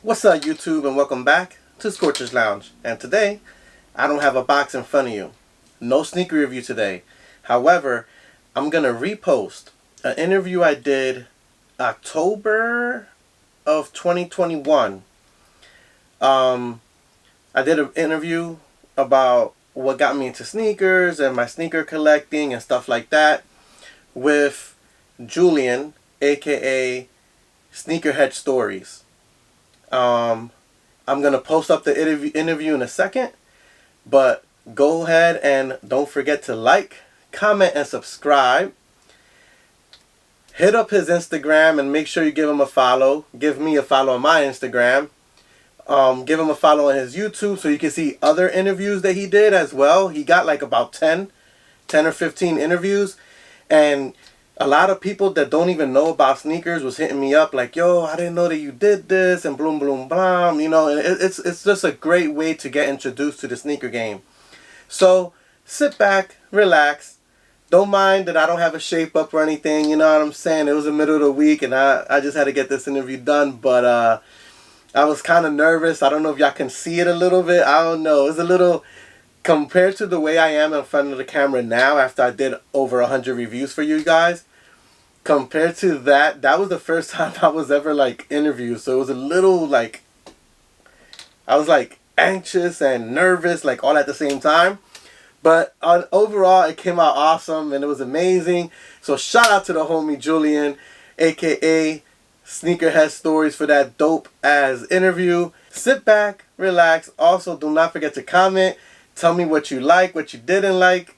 What's up, YouTube, and welcome back to Scorchas Lounge. And today, I don't have a box in front of you. No sneaker review today. However, I'm going to repost an interview I did October of 2021. I did an interview about what got me into sneakers and my sneaker collecting and stuff like that with Julian, aka Sneakerhead Stories. I'm going to post up the interview in a second, but go ahead and don't forget to like, comment, and subscribe. Hit up his Instagram and make sure you give him a follow. Give me a follow on my Instagram. Give him a follow on his YouTube so you can see other interviews that he did as well. He got like about 10 or 15 interviews, and a lot of people that don't even know about sneakers was hitting me up like, yo, I didn't know that you did this, and bloom, bloom, blam, you know, and it's just a great way to get introduced to the sneaker game. So sit back, relax. Don't mind that I don't have a shape up or anything, you know what I'm saying? It was the middle of the week, and I just had to get this interview done, but I was kind of nervous. I don't know if y'all can see it a little bit. I don't know. It's a little, compared to the way I am in front of the camera now after I did over 100 reviews for you guys, compared to that was the first time I was ever like interviewed. So it was a little like, I was like anxious and nervous like all at the same time. But overall it came out awesome and it was amazing. So shout out to the homie Julian, aka Sneakerhead Stories, for that dope ass interview. Sit back, relax. Also, do not forget to comment. Tell me what you like, what you didn't like.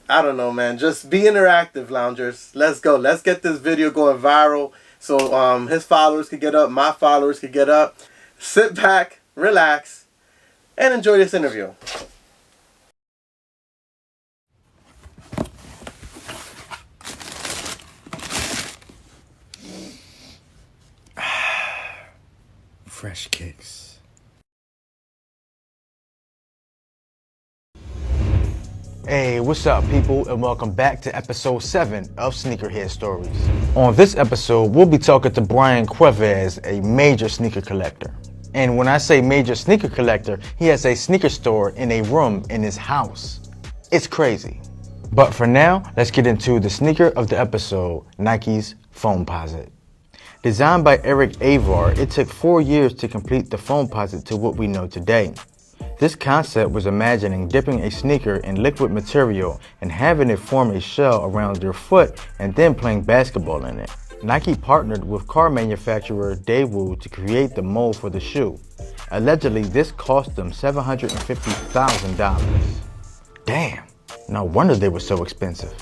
I don't know, man. Just be interactive, loungers. Let's go. Let's get this video going viral so his followers could get up, my followers could get up. Sit back, relax, and enjoy this interview. Fresh kicks. Hey, what's up, people, and welcome back to episode 7 of Sneakerhead Stories. On this episode, we'll be talking to Brian Cuevas, a major sneaker collector. And when I say major sneaker collector, he has a sneaker store in a room in his house. It's crazy. But for now, let's get into the sneaker of the episode, Nike's Foamposite. Designed by Eric Avar, it took 4 years to complete the Foamposite to what we know today. This concept was imagining dipping a sneaker in liquid material and having it form a shell around your foot and then playing basketball in it. Nike partnered with car manufacturer Daewoo to create the mold for the shoe. Allegedly, this cost them $750,000. Damn, no wonder they were so expensive.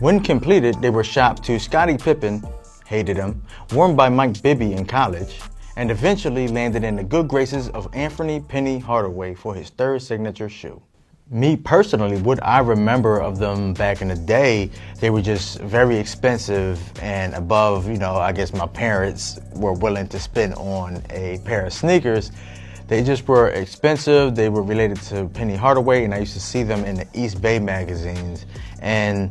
When completed, they were shipped to Scottie Pippen, hated him, worn by Mike Bibby in college, and eventually landed in the good graces of Anthony Penny Hardaway for his third signature shoe. Me personally, what I remember of them back in the day, they were just very expensive and above, you know, I guess my parents were willing to spend on a pair of sneakers. They just were expensive. They were related to Penny Hardaway, and I used to see them in the East Bay magazines. And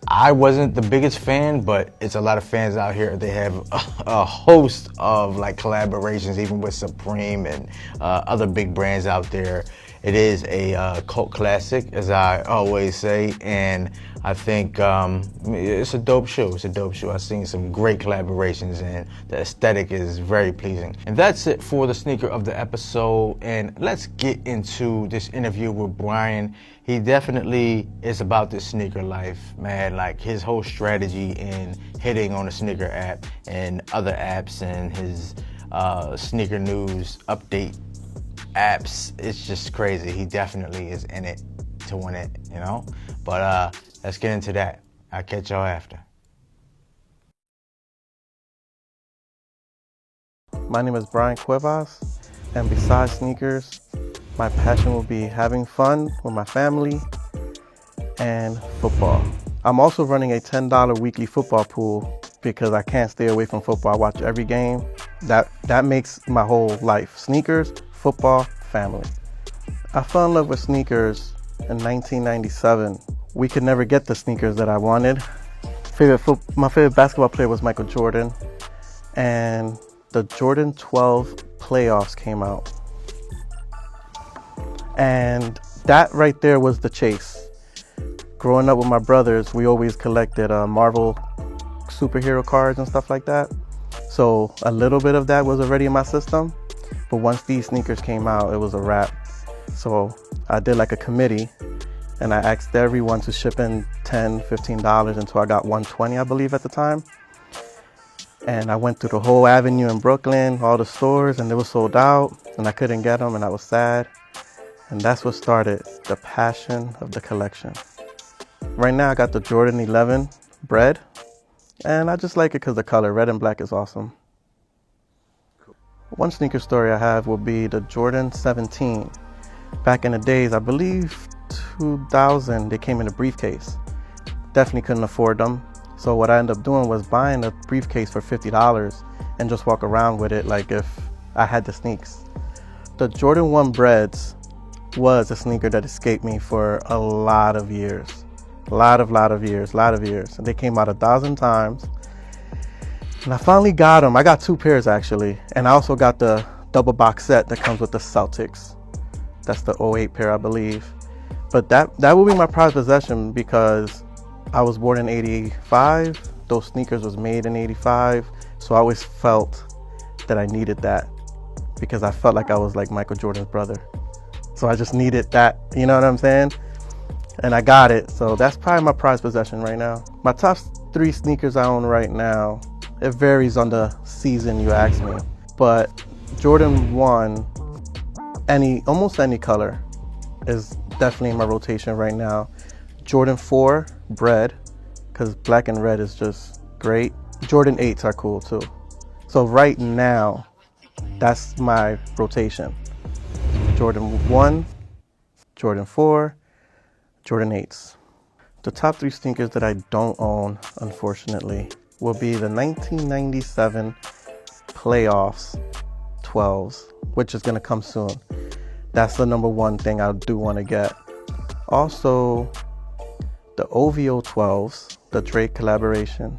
I wasn't the biggest fan, but it's a lot of fans out here. They have a host of like collaborations, even with Supreme and other big brands out there. It is a cult classic, as I always say, and I think it's a dope show. It's a dope show. I've seen some great collaborations, and the aesthetic is very pleasing. And that's it for the sneaker of the episode, and let's get into this interview with Brian. He definitely is about this sneaker life, man. Like his whole strategy in hitting on the sneaker app and other apps and his sneaker news update apps. It's just crazy. He definitely is in it to win it, you know? But let's get into that. I'll catch y'all after. My name is Brian Cuevas, and besides sneakers, my passion will be having fun with my family and football. I'm also running a $10 weekly football pool because I can't stay away from football. I watch every game. That makes my whole life. Sneakers, football, family. I fell in love with sneakers in 1997. We could never get the sneakers that I wanted. My favorite basketball player was Michael Jordan. and the Jordan 12 playoffs came out. And that right there was the chase. Growing up with my brothers, we always collected Marvel superhero cards and stuff like that. So a little bit of that was already in my system. But once these sneakers came out, it was a wrap. So I did like a committee, and I asked everyone to ship in $10, $15 until I got $120, I believe, at the time. And I went through the whole avenue in Brooklyn, all the stores, and they were sold out, and I couldn't get them, and I was sad. And that's what started the passion of the collection. Right now I got the Jordan 11 Bread, and I just like it because the color, red and black, is awesome. One sneaker story I have will be the Jordan 17. Back in the days, I believe 2000, they came in a briefcase. Definitely couldn't afford them. So what I ended up doing was buying a briefcase for $50 and just walk around with it like if I had the sneaks. The Jordan 1 Breads was a sneaker that escaped me for a lot of years. A lot of years. And they came out 1,000 times. And I finally got them. I got 2 pairs actually. And I also got the double box set that comes with the Celtics. That's the 08 pair, I believe. But that will be my prized possession because I was born in 85. Those sneakers was made in 85. So I always felt that I needed that because I felt like I was like Michael Jordan's brother. So I just needed that, you know what I'm saying? And I got it. So that's probably my prized possession right now. My top 3 sneakers I own right now, it varies on the season you ask me. But Jordan 1, almost any color is definitely in my rotation right now. Jordan 4 Bread, because black and red is just great. Jordan 8s are cool too. So right now, that's my rotation. Jordan 1, Jordan 4, Jordan 8s. The top 3 sneakers that I don't own, unfortunately, will be the 1997 Playoffs 12s, which is going to come soon. That's the number one thing I do want to get. Also, the OVO 12s, the Drake collaboration.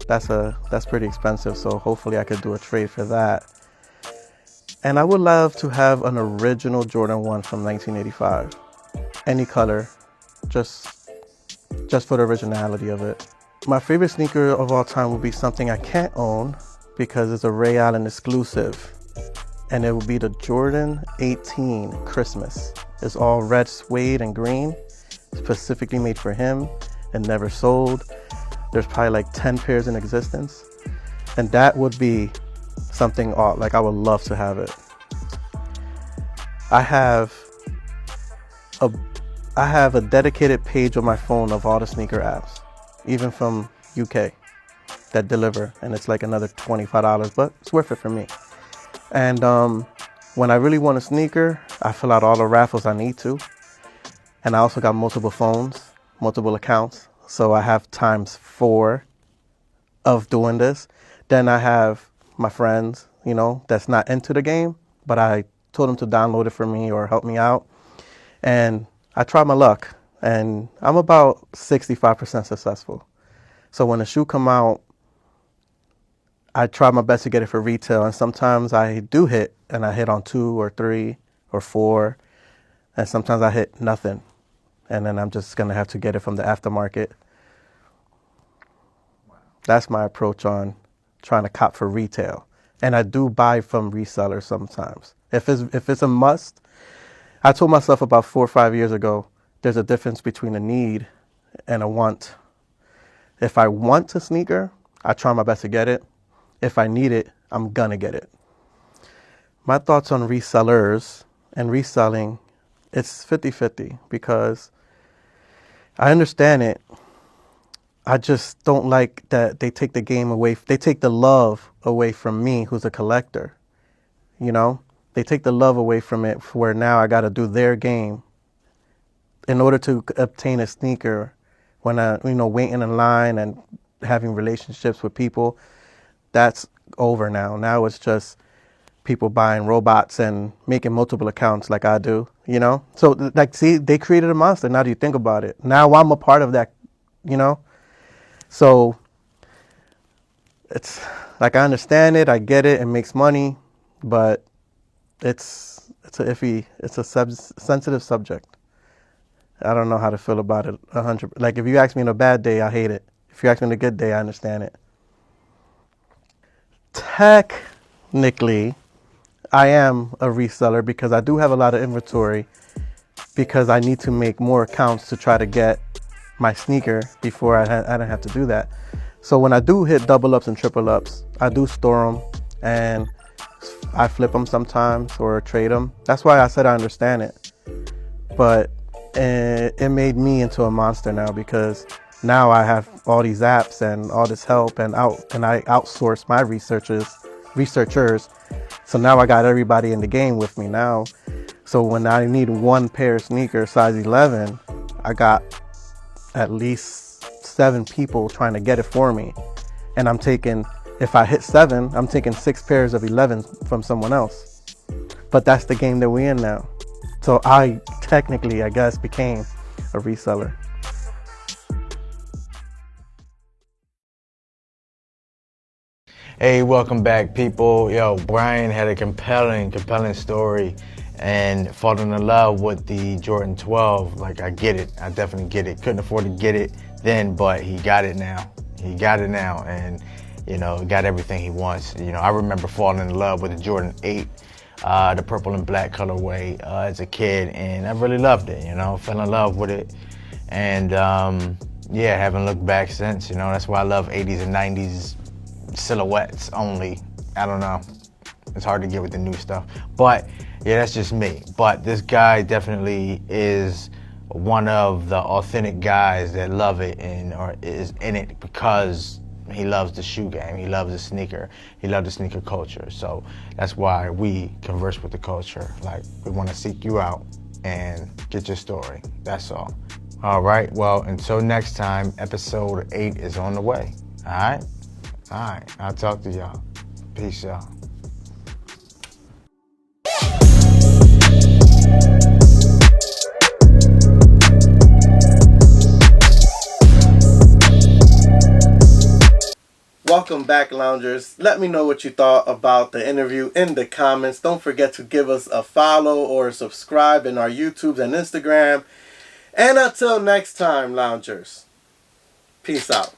That's pretty expensive, so hopefully I could do a trade for that. And I would love to have an original Jordan 1 from 1985. Any color, just for the originality of it. My favorite sneaker of all time would be something I can't own because it's a Ray Allen exclusive. And it will be the Jordan 18 Christmas. It's all red suede and green, specifically made for him and never sold. There's probably like 10 pairs in existence. And that would be something like I would love to have it. I have a dedicated page on my phone of all the sneaker apps, even from UK, that deliver, and it's like another $25, but it's worth it for me. And when I really want a sneaker, I fill out all the raffles I need to. And I also got multiple phones, multiple accounts, so I have ×4 of doing this. Then I have my friends, that's not into the game, but I told them to download it for me or help me out. And I tried my luck, and I'm about 65% successful. So when the shoe come out, I try my best to get it for retail, and sometimes I do hit, and I hit on 2 or 3 or 4, and sometimes I hit nothing, and then I'm just gonna have to get it from the aftermarket. Wow. That's my approach on trying to cop for retail, and I do buy from resellers sometimes. If it's a must, I told myself about 4 or 5 years ago, there's a difference between a need and a want. If I want a sneaker, I try my best to get it. If I need it, I'm gonna get it. My thoughts on resellers and reselling, it's 50-50 because I understand it. I just don't like that they take the game away. They take the love away from me, who's a collector. They take the love away from it where now I got to do their game in order to obtain a sneaker when I, waiting in line and having relationships with people. That's over now. Now it's just people buying robots and making multiple accounts like I do, So, see, they created a monster. Now that you think about it. Now I'm a part of that, So it's Like, I understand it, I get it, it makes money, but it's a sensitive subject. I don't know how to feel about it 100. Like, if you ask me on a bad day, I hate it. If you ask me on a good day, I understand it. Technically, I am a reseller because I do have a lot of inventory because I need to make more accounts to try to get my sneaker before I don't have to do that. So when I do hit double ups and triple ups, I do store them and I flip them sometimes or trade them. That's why I said I understand it. But it made me into a monster now because now I have all these apps and all this help and I outsource my researchers. So now I got everybody in the game with me now. So when I need one pair of sneakers size 11, I got at least 7 people trying to get it for me. And if I hit 7, I'm taking 6 pairs of 11s from someone else. But that's the game that we're in now. So I technically, I guess, became a reseller. Hey, welcome back, people. Yo, Brian had a compelling story and falling in love with the Jordan 12. Like, I get it. I definitely get it. Couldn't afford to get it then, but he got it now. He got it now and, got everything he wants. I remember falling in love with the Jordan 8, the purple and black colorway as a kid, and I really loved it, fell in love with it. And, haven't looked back since, that's why I love 80s and 90s silhouettes only. I don't know. It's hard to get with the new stuff. But yeah, that's just me. But this guy definitely is one of the authentic guys that love it and or is in it because he loves the shoe game. He loves the sneaker. He loves the sneaker culture. So that's why we converse with the culture. Like, we want to seek you out and get your story. That's all. All right. Well, until next time, episode 8 is on the way. All right? All right, I'll talk to y'all. Peace, y'all. Welcome back, loungers. Let me know what you thought about the interview in the comments. Don't forget to give us a follow or subscribe in our YouTubes and Instagram. And until next time, loungers, peace out.